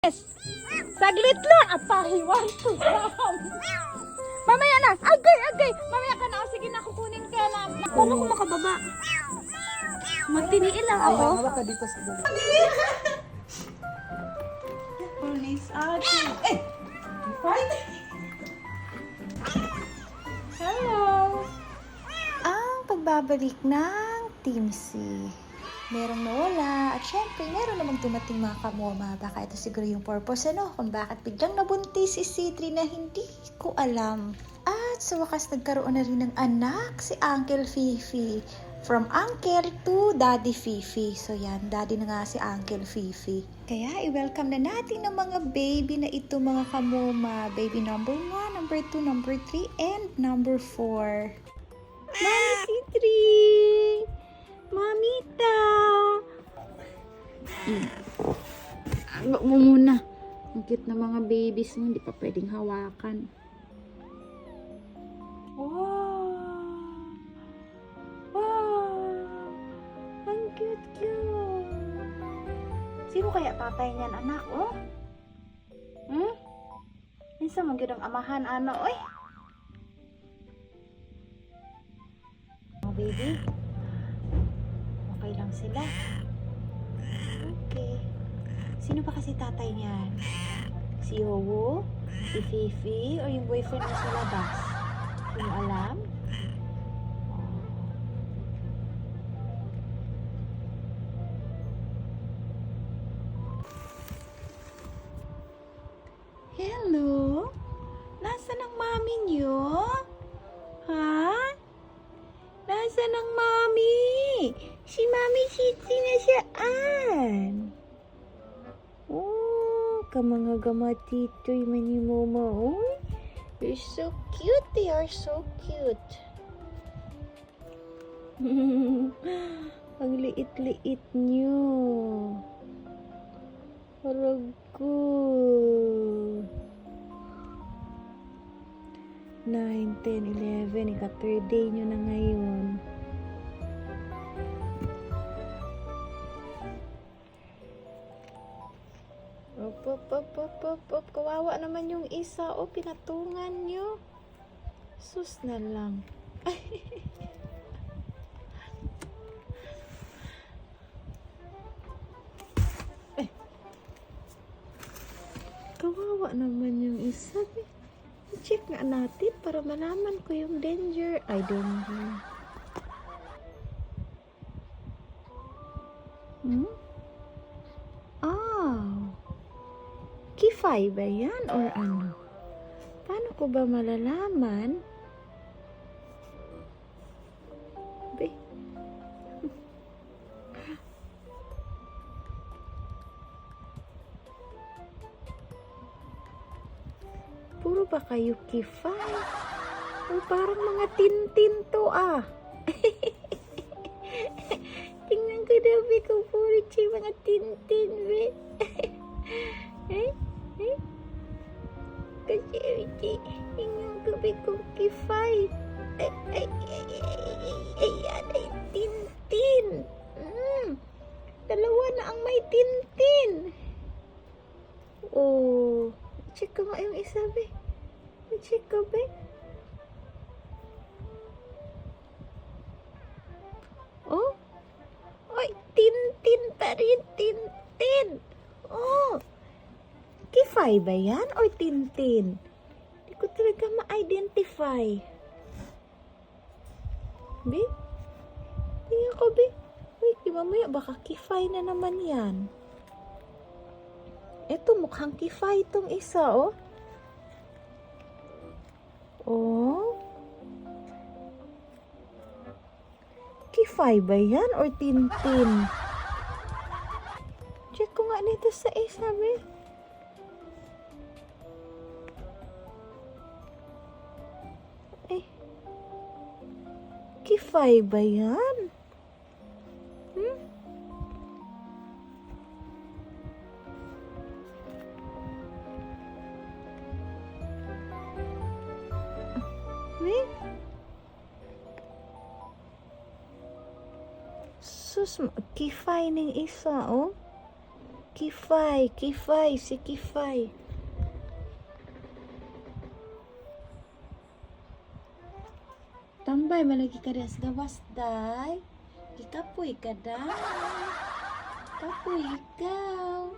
Saglit lang at pahiwan ko lang. Mamaya na. Agay. Mamaya ka na. O, sige na, kukunin ka na. Paano ko makababa? Magtiniin lang ako. Hawak ka dito sa dulo. Police ate. Fight! Hello! Ang pagbabalik ng Team C. Merong nawala at syempre meron namang dumating mga kamoma. Baka ito siguro yung purpose kung bakit biglang nabuntis si C3 na hindi ko alam. At sa wakas nagkaroon na rin ng anak si Uncle Fifi. From Uncle to Daddy Fifi. So yan, Daddy na nga si Uncle Fifi. Kaya i-welcome na natin ng mga baby na ito mga kamoma. Baby number 1, number 2, number 3, and number 4. Mami C3! Mamita! Agak mo muna. Ang cute na mga babies mo, hindi pa pwedeng hawakan. Wow! Wow! Ang cute-cute! Sino kaya tatay niyan, anak, oh? Minsan mo ang amahan, ano, oy? Mga baby, okay lang sila. Okay. Sino ba kasi tatay niyan? Si Yowo? Si Fifi? O yung boyfriend mo sa labas? Hindi mo alam? Hello? Nasaan ang mami niyo? Ha? Nasaan ang mami? Si Mami Siti na siyaan. Oh, kamanga gamatitoy man ni Mama. Oh, you're so cute. They are so cute. Ang liit-liit niyo. Harago. 9, 10, 11. Ika-third day nyo na ngayon. Op. Kawawa naman yung isa. O, pinatungan nyo. Sus na lang. Kawawa naman yung isa. I-check nga natin para malaman ko yung danger. I don't know. Kifay ba yan or ano? Paano ko ba malalaman? Be. Puro ba kayo kifay? O parang mga tintin to ah. Tingnan ko daw be kung puro mga tintin be. Kasi tingnan ko be kung kifay. Ay, tintin. Dalawa na ang may tintin. Oh, check ko nga yung isa be. Check ko be. Oh, ay, tintin pa rin, tintin. Oh, kifay ba yan or tintin? Hindi ko talaga ma-identify. Be? Tingnan ko, be. Wait, di mamaya baka kifay na naman yan. Eto, mukhang kifay itong isa, oh. Oh. Kifay ba yan or tintin? Check ko nga nito sa isa, be. Kifay ba yan? Sus, kifay ng isa, oh. Kifay, Kifay, si Kifay. Tambay, malagi ka rin sa gawas, day. Ikapoy ka, day. Kapoy ikaw.